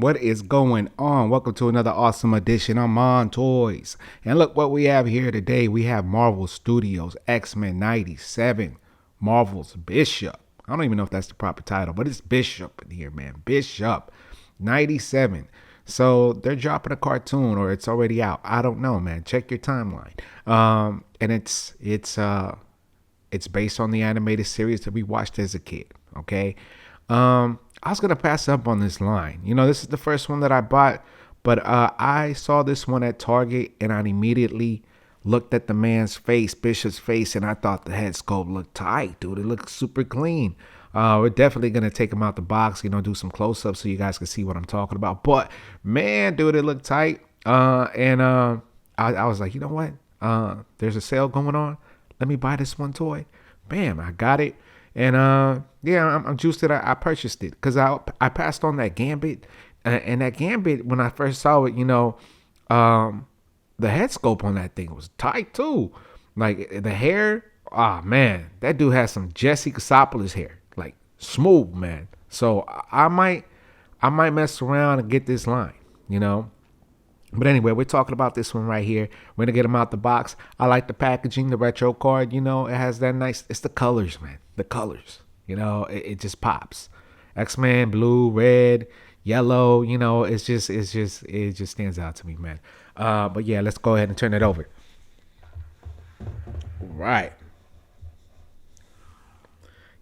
What is going on? Welcome to another awesome edition of Mon Toys. And look what we have here today. We have Marvel Studios X-Men 97, Marvel's Bishop. I don't even know if that's the proper title, but it's Bishop in here, man. Bishop 97. So they're dropping a cartoon, or it's already out. I don't know, man. Check your timeline. And it's based on the animated series that we watched as a kid. Okay. I was gonna pass up on this line. This is the first one that I bought, but I saw this one at Target, and I immediately looked at the man's face, Bishop's face, and I thought the head sculpt looked tight, dude. It looked super clean. We're definitely gonna take him out the box, do some close-ups so you guys can see what I'm talking about. But man, dude, it looked tight. I was like, you know what? There's a sale going on. Let me buy this one toy. Bam, I got it. And yeah, I'm juiced that I purchased it because I passed on that Gambit, and that Gambit, when I first saw it, the head sculpt on that thing was tight too. Like the hair, man, that dude has some Jesse Kasopoulos hair, like smooth, man. So I might mess around and get this line. But anyway, we're talking about this one right here. We're gonna get them out the box. I like the packaging, the retro card. It has that nice. It's the colors, man. The colors. It just pops. X-Men, blue, red, yellow. It just stands out to me, man. But yeah, let's go ahead and turn it over. Right.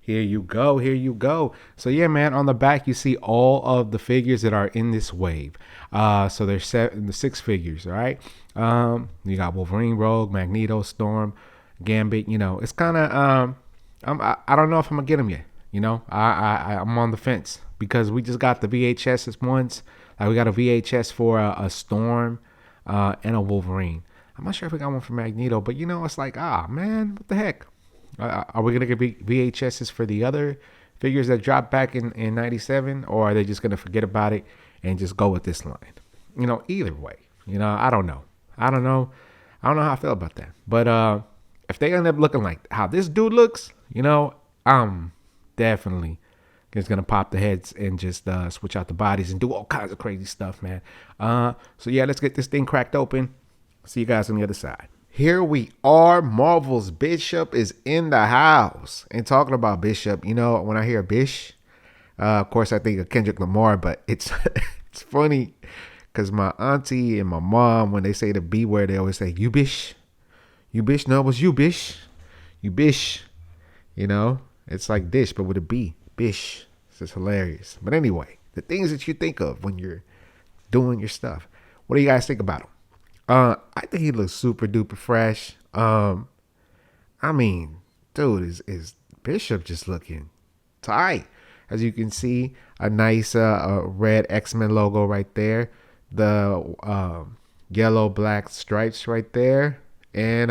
Here you go. Here you go. So yeah, man, on the back, you see all of the figures that are in this wave. So there's the 6 figures, all right? You got Wolverine, Rogue, Magneto, Storm, Gambit. It's kind of, I don't know if I'm going to get them yet. I'm on the fence because we just got the VHSs once. Like we got a VHS for a Storm and a Wolverine. I'm not sure if we got one for Magneto, but it's like, man, what the heck? Are we going to get VHSs for the other figures that dropped back in 97, or are they just going to forget about it and just go with this line? Either way, I don't know. I don't know how I feel about that. But if they end up looking like how this dude looks, I'm definitely just going to pop the heads and just switch out the bodies and do all kinds of crazy stuff, man. So yeah, let's get this thing cracked open. See you guys on the other side. Here we are. Marvel's Bishop is in the house. And talking about Bishop, when I hear Bish, of course I think of Kendrick Lamar, but it's it's funny because my auntie and my mom, when they say the B word, they always say, you Bish. You Bish? No, it was you Bish. You Bish. It's like dish, but with a B. Bish. It's just hilarious. But anyway, the things that you think of when you're doing your stuff. What do you guys think about him? I think he looks super duper fresh. I mean, dude, is Bishop just looking tight? As you can see, a nice red X-Men logo right there. The yellow black stripes right there, and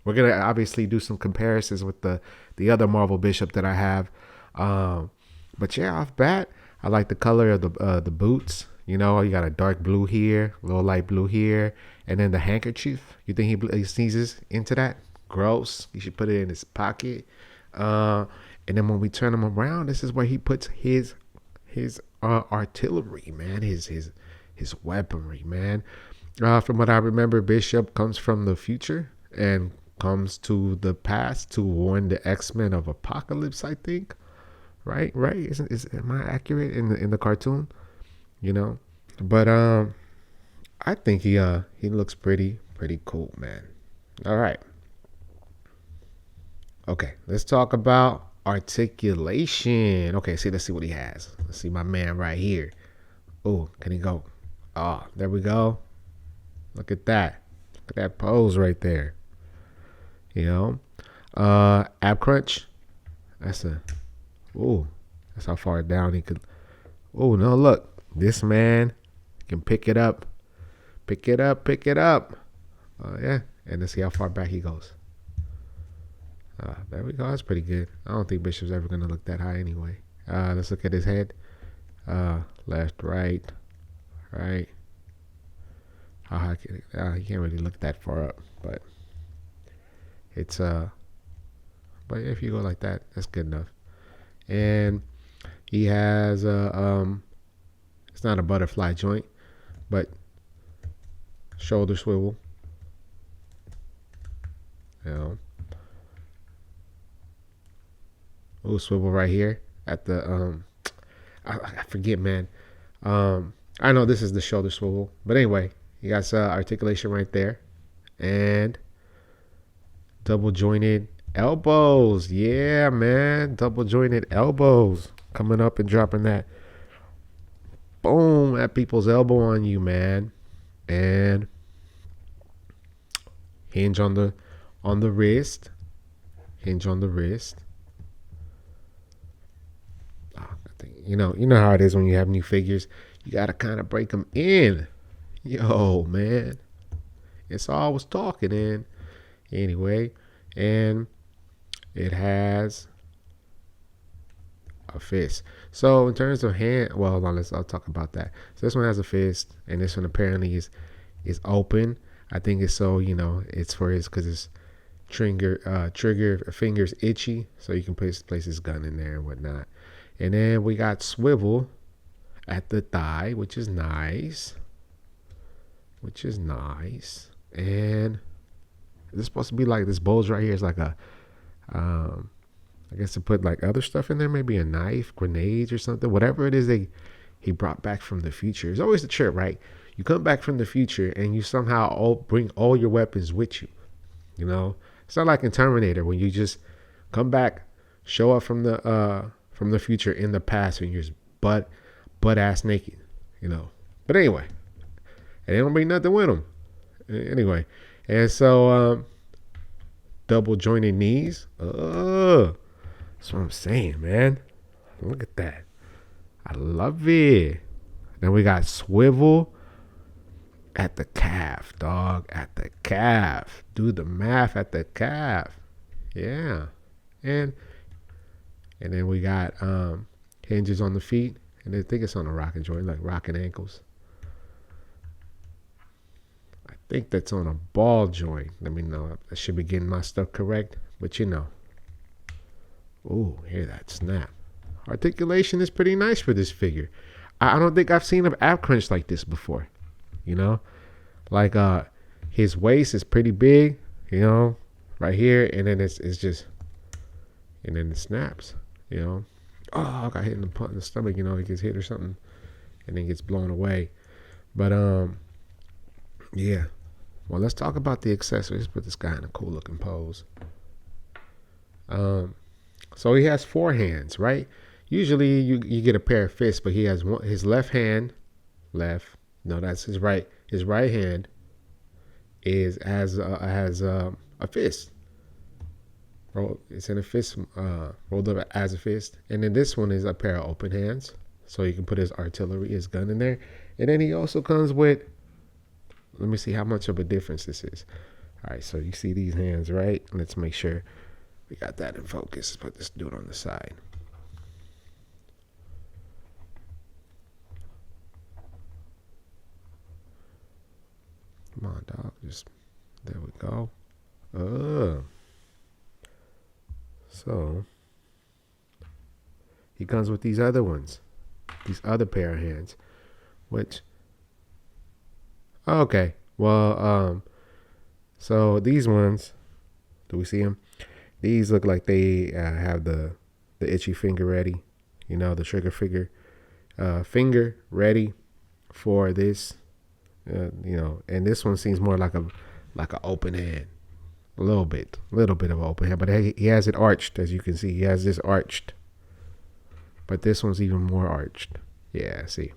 we're gonna obviously do some comparisons with the other Marvel Bishop that I have. But yeah, off bat, I like the color of the boots. You got a dark blue here, a little light blue here, and then the handkerchief. You think he sneezes into that? Gross. He should put it in his pocket. And then when we turn him around, this is where he puts his artillery, man, his weaponry, man. From what I remember, Bishop comes from the future and comes to the past to warn the X-Men of apocalypse, I think. Right? Am I accurate in the cartoon? But I think he looks pretty cool, man. All right. Okay, let's talk about articulation. Okay, let's see what he has. Let's see my man right here. Oh, can he go? Oh, there we go. Look at that. Look at that pose right there. Ab crunch. That's how far down he could. Oh no, look. This man can pick it up. Pick it up. Yeah. And let's see how far back he goes. There we go. That's pretty good. I don't think Bishop's ever going to look that high anyway. Let's look at his head. Left, right. How high can he can't really look that far up, but it's but if you go like that, that's good enough. And he has It's not a butterfly joint, but shoulder swivel. You know, little swivel right here at the I forget, man. I know this is the shoulder swivel, but anyway, you got articulation right there, and double jointed elbows. Yeah, man, double jointed elbows coming up and dropping that boom at people's elbow on you, man, and hinge on the wrist, hinge on the wrist. You know how it is when you have new figures. You gotta kind of break them in. Yo, man, it's always talking in. Anyway, and it has a fist. So in terms of hand, well, I'll talk about that. So this one has a fist, and this one apparently is open. I think it's so it's for his because his trigger fingers itchy, so you can place his gun in there and whatnot. And then we got swivel at the thigh, which is nice. And this is supposed to be like this bulge right here is like a, I guess to put like other stuff in there, maybe a knife, grenades or something, whatever it is he brought back from the future. It's always the trip, right? You come back from the future and you somehow bring all your weapons with you. You know, it's not like in Terminator when you just come back, show up from the future in the past when you're butt ass naked, But anyway, and they don't bring nothing with them. Anyway, and so double jointed knees. That's what I'm saying, man. Look at that. I love it. Then we got swivel at the calf, dog. At the calf. Do the math at the calf. Yeah. And then we got hinges on the feet. And I think it's on a rocking joint, like rocking ankles. I think that's on a ball joint. Let me know. I should be getting my stuff correct. But Ooh, hear that snap. Articulation is pretty nice for this figure. I don't think I've seen an ab crunch like this before. Like his waist is pretty big, right here, and then it's just, and then it snaps, Oh, I got hit in the stomach, it gets hit or something, and then gets blown away. But yeah. Well, let's talk about the accessories. Put this guy in a cool looking pose. So he has 4 hands, right? Usually you get a pair of fists, but he has his left hand, that's his right. His right hand has a fist. It's in a fist, rolled up as a fist. And then this one is a pair of open hands, so you can put his artillery, his gun in there. And then he also comes with, let me see how much of a difference this is. All right, so you see these hands, right? Let's make sure we got that in focus. Let's put this dude on the side. Come on, dog. There we go. So he comes with these other ones, these other pair of hands, which, okay. Well, so these ones, do we see them? These look like they have the itchy finger ready, the trigger finger ready for this. And this one seems more like an open hand, a little bit of open hand, but he has it arched, as you can see. He has this arched, but this one's even more arched. Yeah, see.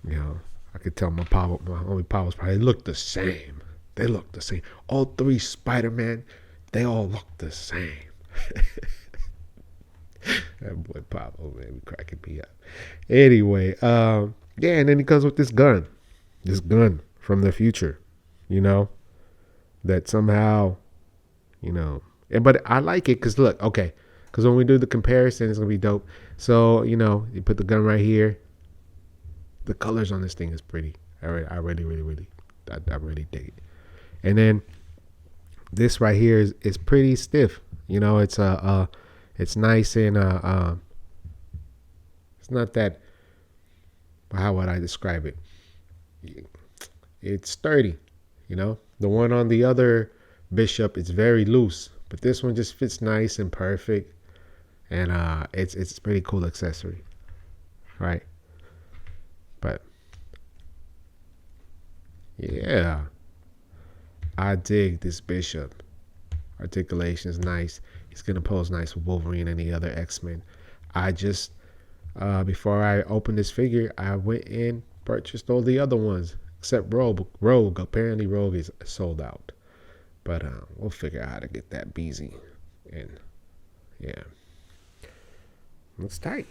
I could tell my homie Powers probably look the same. They look the same. All 3 Spider-Man, they all look the same. That boy Pablo, man, be cracking me up. Anyway, yeah, and then he comes with this gun from the future, that somehow, but I like it because look, okay, because when we do the comparison, it's gonna be dope. So you put the gun right here. The colors on this thing is pretty. I really dig it. And then this right here is pretty stiff. It's it's nice and It's not that. How would I describe it? It's sturdy. You know, the one on the other bishop is very loose, but this one just fits nice and perfect, and it's a pretty cool accessory, right? But yeah, I dig this bishop. Articulation is nice. He's gonna pose nice with Wolverine and the other X-Men. I just before I opened this figure, I went and purchased all the other ones except Rogue. Rogue apparently Rogue is sold out, but we'll figure out how to get that BZ. And yeah, looks tight.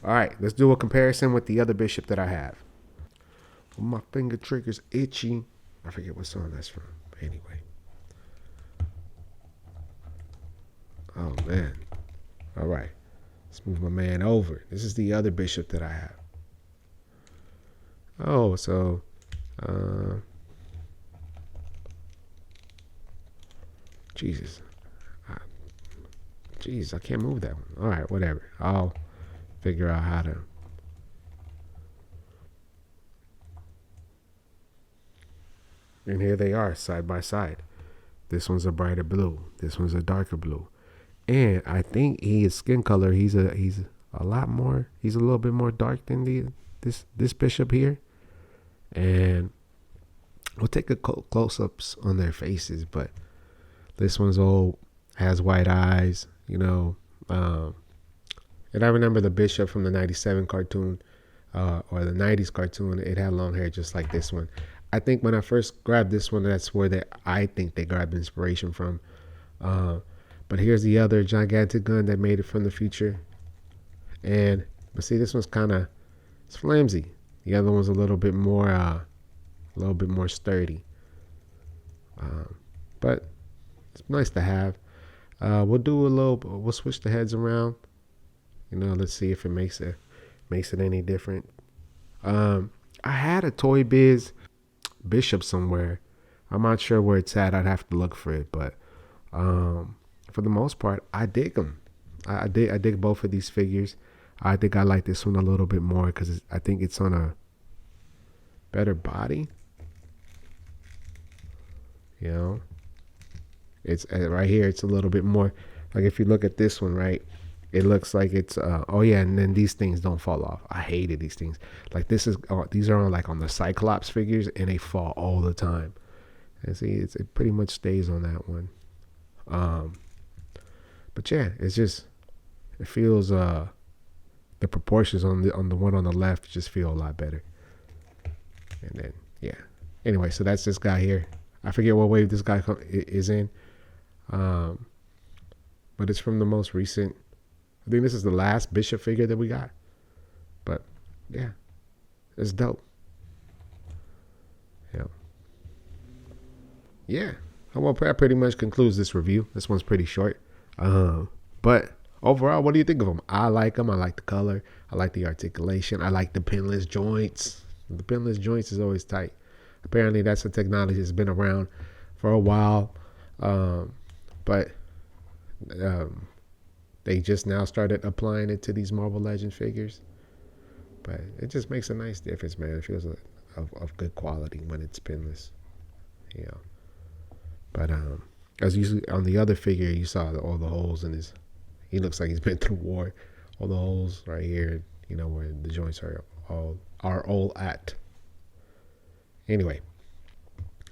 All right, let's do a comparison with the other bishop that I have. Well, my finger trigger's itchy. I forget what song that's from. But anyway. Oh man. All right. Let's move my man over. This is the other bishop that I have. Oh, so Jesus. Jeez, I can't move that one. All right, whatever. I'll figure out how to. And here they are, side by side. This one's a brighter blue. This one's a darker blue. And I think his skin color, he's a lot more. He's a little bit more dark than this bishop here. And we'll take a close-ups on their faces, but this one's old, has white eyes, you know. And I remember the bishop from the '97 cartoon, or the '90s cartoon. It had long hair just like this one. I think when I first grabbed this one, that's where I think they grabbed inspiration from. But here's the other gigantic gun that made it from the future. But see, this one's it's flimsy. The other one's a little bit more sturdy. But it's nice to have. We'll switch the heads around. You know, let's see if it makes it any different. I had a Toy Biz bishop somewhere. I'm not sure where it's at. I'd have to look for it, but for the most part, I dig them. I dig both of these figures. I think I like this one a little bit more because I think it's on a better body. You know, it's right here. It's a little bit more like if you look at this one, right? It looks like it's oh yeah, and then these things don't fall off. I hated these things. Like these are on the Cyclops figures, and they fall all the time. And see, it pretty much stays on that one. But yeah, it feels the proportions on the one on the left just feel a lot better. And then yeah. Anyway, so that's this guy here. I forget what wave this guy is in. But it's from the most recent. I think this is the last bishop figure that we got. But yeah, it's dope. Yeah. Yeah. Well, that pretty much concludes this review. This one's pretty short. But overall, what do you think of them? I like them. I like the color. I like the articulation. I like the pinless joints. The pinless joints is always tight. Apparently, that's a technology that's been around for a while. But they just now started applying it to these Marvel Legends figures. But it just makes a nice difference, man. It feels of good quality when it's pinless. You know. But as usually on the other figure, you saw all the holes in his. He looks like he's been through war. All the holes right here, you know, where the joints are all at. Anyway,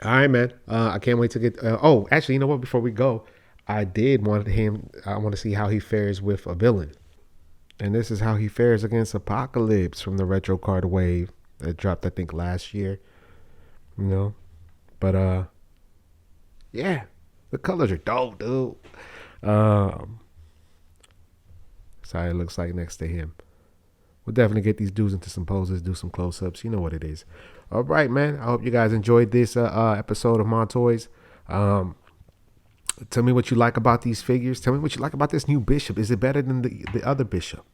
all right, man. I can't wait to get. Oh, actually, you know what? Before we go, I want to see how he fares with a villain, and this is how he fares against Apocalypse from the retro card wave that dropped, I think, last year. You know, but yeah, the colors are dope, dude. That's how it looks like next to him. We'll definitely get these dudes into some poses, do some close-ups. You know what it is. All right, man. I hope you guys enjoyed this episode of Montoys. Tell me what you like about these figures. Tell me what you like about this new bishop. Is it better than the other bishop?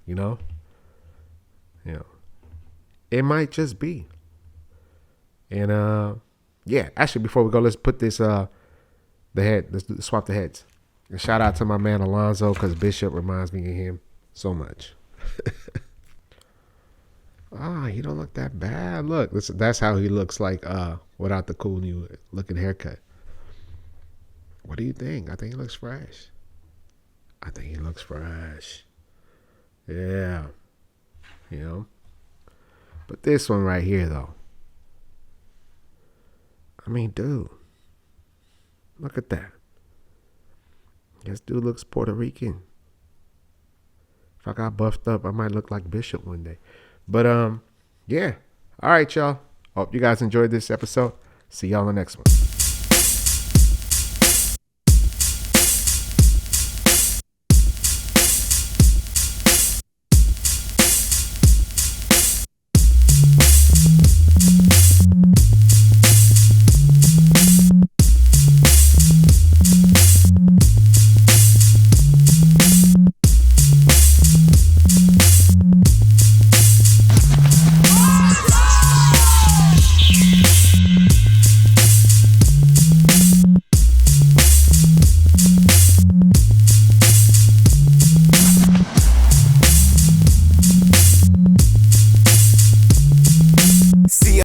You know? It might just be. And yeah, actually, before we go, let's put this the head. Let's swap the heads. And shout out to my man Alonzo, because Bishop reminds me of him so much. Ah, he don't look that bad. Look, that's how he looks like without the cool new looking haircut. What do you think? I think he looks fresh. I think he looks fresh. Yeah. You know. But this one right here though. I mean, dude. Look at that. This dude looks Puerto Rican. If I got buffed up, I might look like Bishop one day. But yeah. All right, y'all. Hope you guys enjoyed this episode. See y'all on the next one.